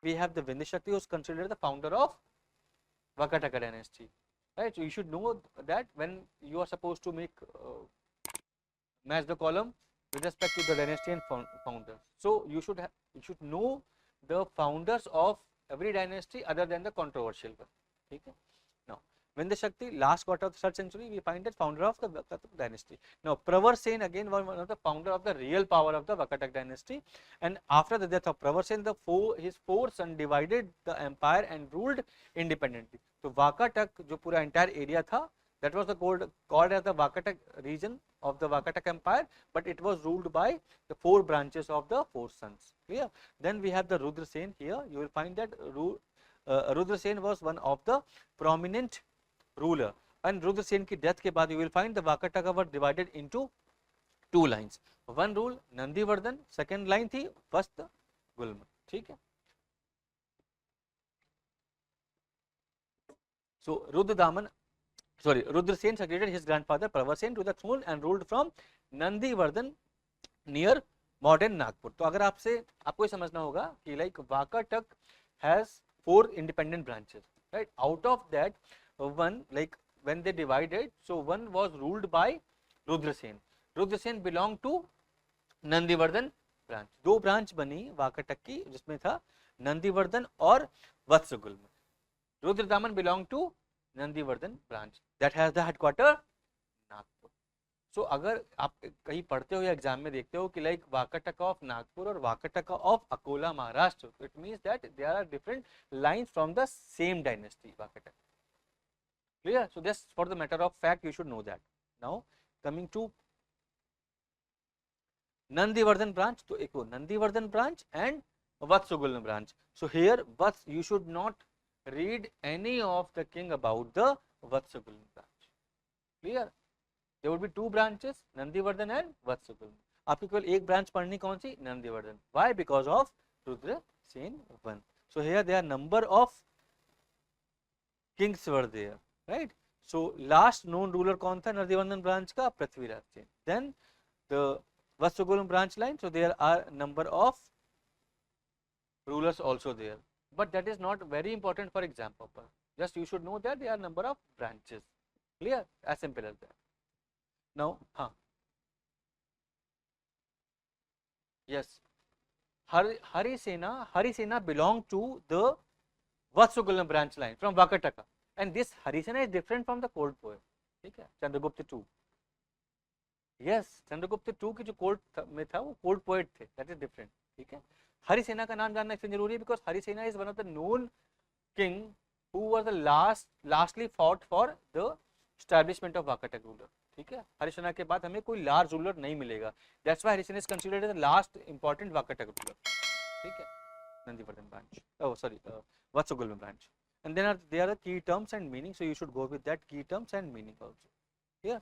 we have the Vindhyashakti, who is considered the founder of Vakataka Dynasty, right? So you should know that when you are supposed to make match the column with respect to the dynasty and founders. So you should know the founders of every dynasty other than the controversial one. Okay? Now, Vindhyashakti, last quarter of the 3rd century, we find that founder of the Vakataka dynasty. Now, Pravar Sen again was one of the founder of the real power of the Vakataka dynasty, and after the death of Pravar Sen, his 4 sons divided the empire and ruled independently. So Vakatak, जो पूरा entire area था, that was called as the Vakatak region of the Vakataka empire, but it was ruled by the 4 branches of the 4 sons. Clear? Then we have the Rudra Sen. Here you will find that Rudra Sen was one of the prominent ruler, and Rudra Sen ki death ke baad you will find the Vakataka were divided into 2 lines. One rule Nandivardhan, second line thi Vastha Gulma. ठीक है? So Rudra Sen succeeded his grandfather Pravar Sen to the throne and ruled from Nandivardhan near modern Nagpur. तो अगर आपको ये समझना होगा कि like Vakatak has 4 independent branches, right? Out of that, one, like when they divided, so one was ruled by Rudra Sen. Rudra Sen belonged to Nandivardhan branch. 2 branch बनी Vakatak की, जिसमें था Nandivardhan और Vatsagulm. Rudra Daman belonged to Nandivardhan branch that has the headquarter Nagpur. So अगर आप कहीं पढ़ते हो या एग्जाम में देखते हो कि like Vakataka of Nagpur और Vakataka of Akola Maharashtra, it means that there are different lines from the same dynasty Vakataka. Clear? So just for the matter of fact you should know that. Now coming to Nandivardhan branch, तो एक Nandivardhan branch and Vatsagulna branch. So here you should not read any of the king about the Vatsagulna branch. Clear? There would be 2 branches, Nandivardhan and Vatsagulna. आपको केवल एक branch पढ़नी कौन सी? Nandivardhan. Why? Because of Rudra Sen 1. So here there are number of kings were there, right? So last known ruler कौन था Nandivardhan branch का? Prithviraj Sen. Then the Vatsagulna branch line. So there are number of rulers also there, but that is not very important for exam purpose. Just you should know that there are number of branches. Clear? As simple as that. Now, yes, Harisena belonged to the Vatsagulna branch line from Vakataka, and this Harisena is different from the court poet. ठीक है? Chandragupta II. Yes, Chandragupta II की जो court में था वो court poet थे, that is different. ठीक है? हरिसेना का नाम जानना इसलिए जरूरी है because Harisena is one of the known king who was the lastly fought for the establishment of Vakataka ruler. ठीक है? हरिसेना के बाद हमें कोई large ruler नहीं मिलेगा. That's why Harisena is considered as the last important Vakataka ruler. ठीक है? Nandivardhan branch. Oh, sorry, Vatsagulna branch. And then there are the key terms and meaning. So you should go with that key terms and meaning also. Yeah.